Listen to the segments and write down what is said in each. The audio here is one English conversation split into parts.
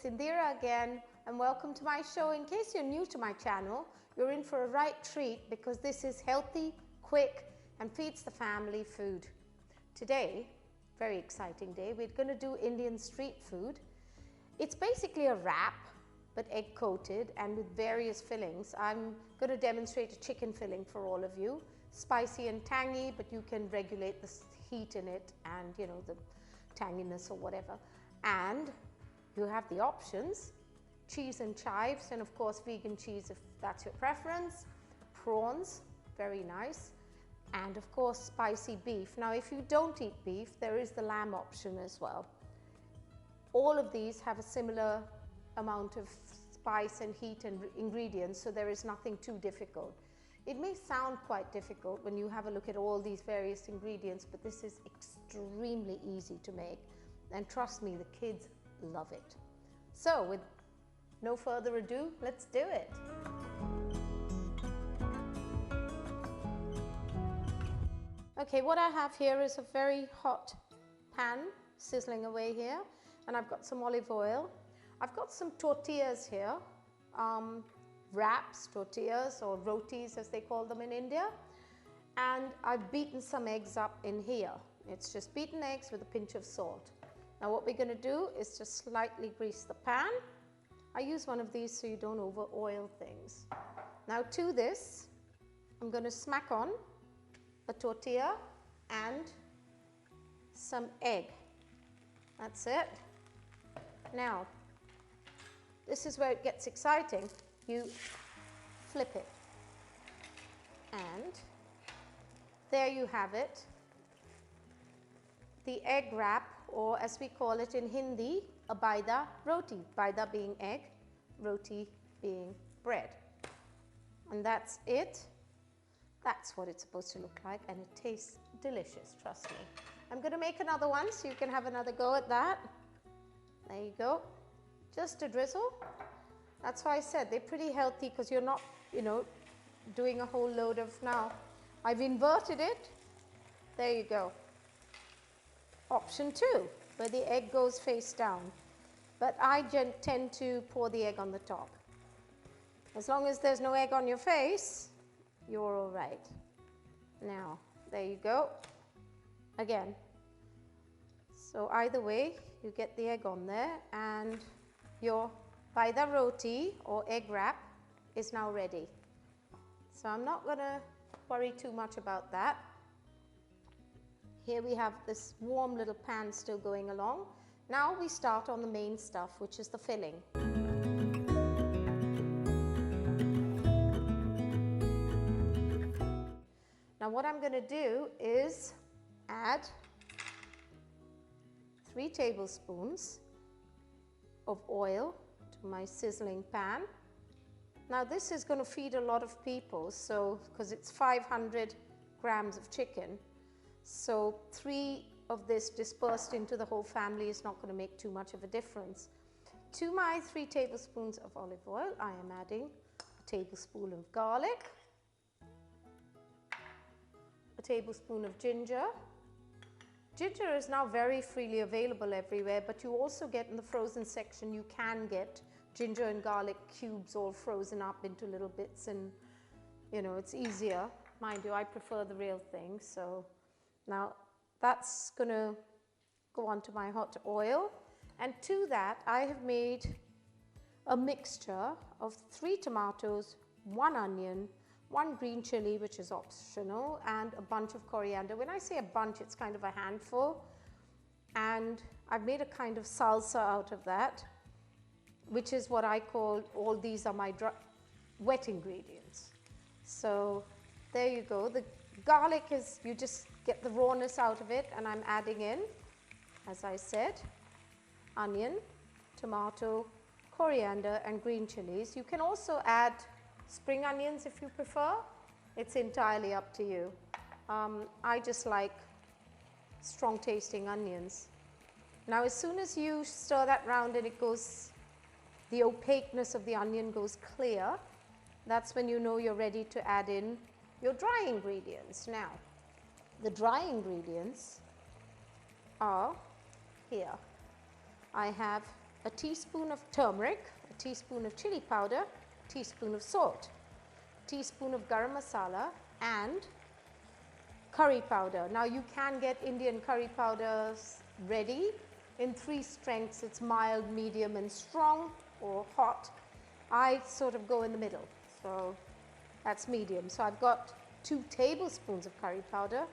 it's Indira again, and welcome to my show. In case you're new to my channel, you're in for a right treat because this is healthy, quick, and feeds the family food. Today, very exciting day, we're going to do Indian street food. It's basically a wrap, but egg coated and with various fillings. I'm going to demonstrate a chicken filling for all of you. Spicy and tangy, but you can regulate the heat in it and the tanginess or whatever. And you have the options, cheese and chives, and of course vegan cheese if that's your preference, prawns, very nice, and of course spicy beef. Now if you don't eat beef, there is the lamb option as well. All of these have a similar amount of spice and heat and ingredients, so there is nothing too difficult. It may sound quite difficult when you have a look at all these various ingredients, but this is extremely easy to make, and trust me, the kids love it. So with no further ado, let's do it. Okay, what I have here is a very hot pan sizzling away here, and I've got some olive oil. I've got some tortillas here, wraps, tortillas, or rotis as they call them in India, and I've beaten some eggs up in here. It's just beaten eggs with a pinch of salt. Now what we're going to do is just slightly grease the pan. I use one of these so you don't over oil things. Now to this, I'm going to smack on a tortilla and some egg. That's it. Now, this is where it gets exciting. You flip it. And there you have it. The egg wrap, or as we call it in Hindi, a Baida Roti. Baida being egg, roti being bread. And that's it. That's what it's supposed to look like, and it tastes delicious, trust me. I'm going to make another one so you can have another go at that. There you go. Just a drizzle. That's why I said they're pretty healthy because you're not, doing a whole load of now. I've inverted it. There you go. Option 2, where the egg goes face down. But I tend to pour the egg on the top. As long as there's no egg on your face, you're all right. Now, there you go. Again. So either way, you get the egg on there, and your Baida Roti or egg wrap is now ready. So I'm not going to worry too much about that. Here we have this warm little pan still going along. Now we start on the main stuff, which is the filling. Now what I'm going to do is add 3 tablespoons of oil to my sizzling pan. Now this is going to feed a lot of people, so because it's 500 grams of chicken, so 3 of this dispersed into the whole family is not going to make too much of a difference. To my 3 tablespoons of olive oil, I am adding a tablespoon of garlic, a tablespoon of ginger. Ginger is now very freely available everywhere, but you also get in the frozen section, you can get ginger and garlic cubes all frozen up into little bits, and it's easier. Mind you, I prefer the real thing. So now that's going to go onto my hot oil, and to that I have made a mixture of 3 tomatoes, 1 onion, 1 green chili, which is optional, and a bunch of coriander. When I say a bunch, it's kind of a handful, and I've made a kind of salsa out of that, which is what I call, all these are my wet ingredients. So there you go. The garlic is, you just get the rawness out of it, and I'm adding in, as I said, onion, tomato, coriander, and green chilies. You can also add spring onions if you prefer. It's entirely up to you. I just like strong tasting onions. Now as soon as you stir that round and it goes, the opaqueness of the onion goes clear, that's when you know you're ready to add in your dry ingredients. Now, the dry ingredients are here. I have a teaspoon of turmeric, a teaspoon of chili powder, a teaspoon of salt, a teaspoon of garam masala, and curry powder. Now you can get Indian curry powders ready in 3 strengths. It's mild, medium and strong or hot. I sort of go in the middle, so that's medium. So I've got 2 tablespoons of curry powder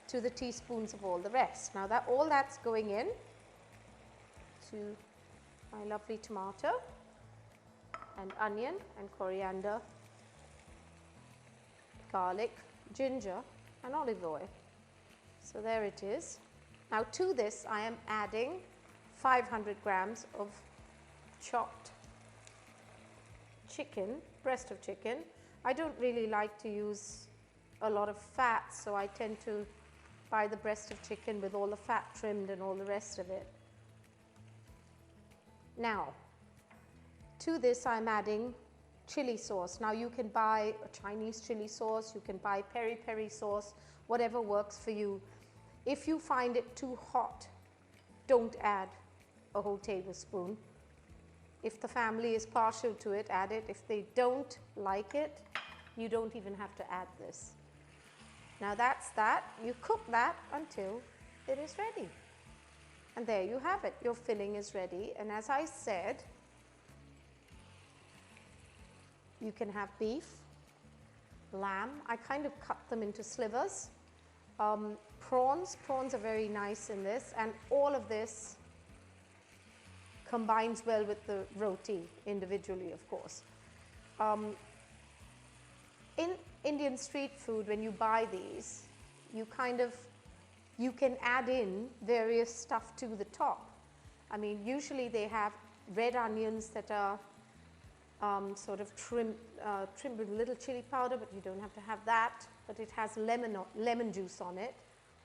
to the teaspoons of all the rest. Now that all that's going in to my lovely tomato and onion and coriander, garlic, ginger and olive oil. So there it is. Now to this I am adding 500 grams of chopped chicken, breast of chicken. I don't really like to use a lot of fat, so I tend to buy the breast of chicken with all the fat trimmed and all the rest of it. Now, to this I'm adding chili sauce. Now you can buy a Chinese chili sauce, you can buy peri-peri sauce, whatever works for you. If you find it too hot, don't add a whole tablespoon. If the family is partial to it, add it. If they don't like it, you don't even have to add this. Now that's that. You cook that until it is ready. And there you have it. Your filling is ready. And as I said, you can have beef, lamb. I kind of cut them into slivers. Prawns are very nice in this. And all of this combines well with the roti individually, of course. In Indian street food, when you buy these, you can add in various stuff to the top. I mean, usually they have red onions that are sort of trimmed with a little chili powder, but you don't have to have that. But it has lemon juice on it.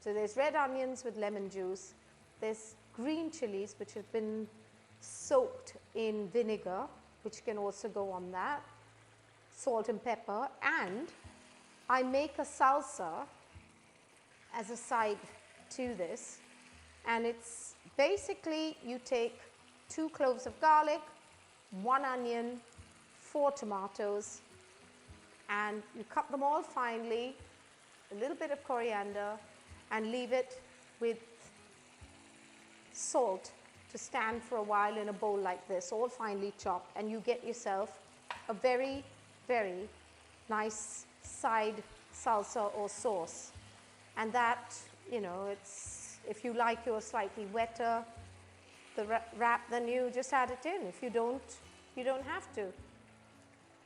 So there's red onions with lemon juice. There's green chilies, which have been soaked in vinegar, which can also go on that. Salt and pepper. And I make a salsa as a side to this, and it's basically you take 2 cloves of garlic, 1 onion, 4 tomatoes, and you cut them all finely, a little bit of coriander, and leave it with salt to stand for a while in a bowl like this, all finely chopped, and you get yourself a very, very nice side salsa or sauce. And that, you know, it's, if you like yours slightly wetter, the wrap, then you just add it in. If you don't, you don't have to.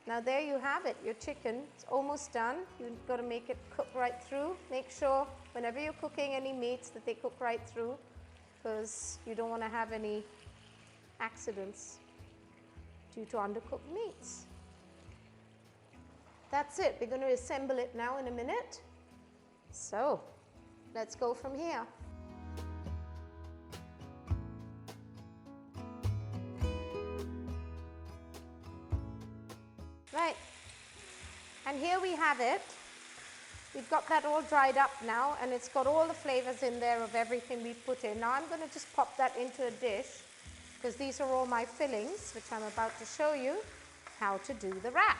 Now there you have it, your chicken. It's almost done. You've got to make it cook right through. Make sure whenever you're cooking any meats that they cook right through, because you don't want to have any accidents due to undercooked meats. That's it. We're going to assemble it now in a minute. So let's go from here. Right, and here we have it. We've got that all dried up now, and it's got all the flavors in there of everything we put in. Now I'm going to just pop that into a dish, because these are all my fillings, which I'm about to show you how to do the wrap.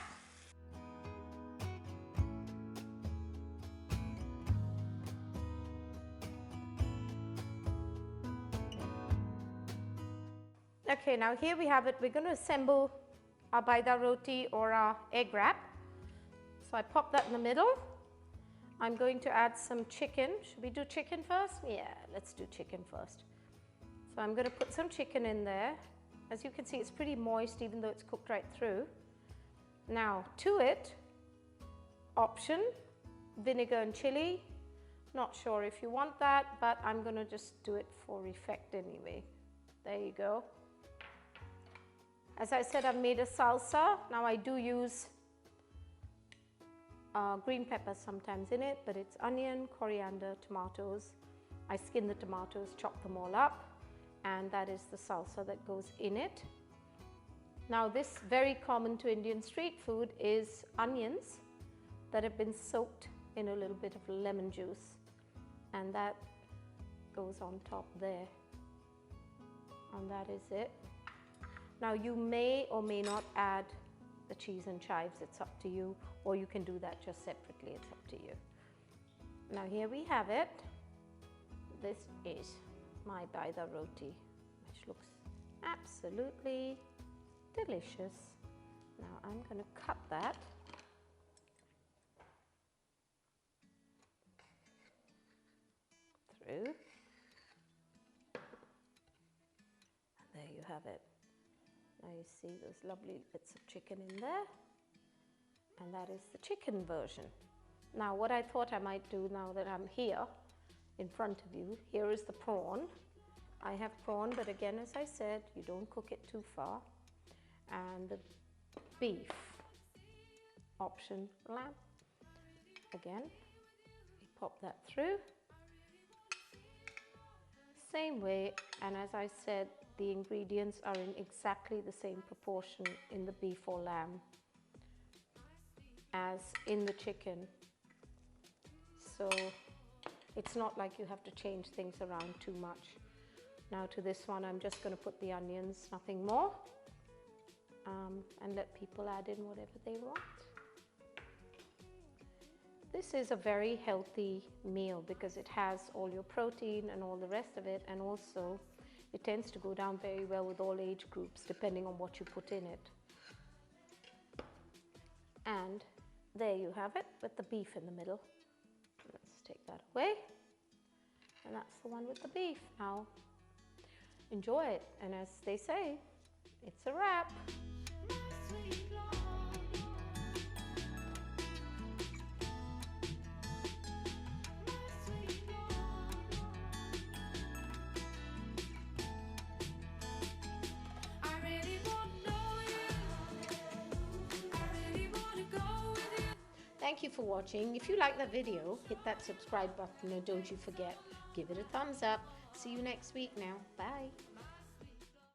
Okay, now here we have it. We're going to assemble our Baida Roti or our egg wrap. So I pop that in the middle. I'm going to add some chicken. Should we do chicken first? Yeah, let's do chicken first. So I'm going to put some chicken in there. As you can see, it's pretty moist even though it's cooked right through. Now to it, option, vinegar and chili. Not sure if you want that, but I'm going to just do it for effect anyway. There you go. As I said, I've made a salsa. Now I do use green peppers sometimes in it, but it's onion, coriander, tomatoes. I skin the tomatoes, chop them all up, and that is the salsa that goes in it. Now this, very common to Indian street food, is onions that have been soaked in a little bit of lemon juice, and that goes on top there, and that is it. Now you may or may not add the cheese and chives, it's up to you, or you can do that just separately, it's up to you. Now here we have it. This is my Baida Roti, which looks absolutely delicious. Now I'm going to cut that. Through. And there you have it. Now you see those lovely bits of chicken in there. And that is the chicken version. Now what I thought I might do now that I'm here in front of you, here is the prawn. I have prawn, but again, as I said, you don't cook it too far. And the beef option lamb. Again, we pop that through. Same way, and as I said, the ingredients are in exactly the same proportion in the beef or lamb as in the chicken. So it's not like you have to change things around too much. Now to this one, I'm just going to put the onions, nothing more, and let people add in whatever they want. This is a very healthy meal because it has all your protein and all the rest of it, and also it tends to go down very well with all age groups depending on what you put in it. And there you have it with the beef in the middle. Let's take that away. And that's the one with the beef. Now enjoy it, and as they say, it's a wrap. Thank you for watching. If you like the video, hit that subscribe button and don't you forget, give it a thumbs up. See you next week now. Bye.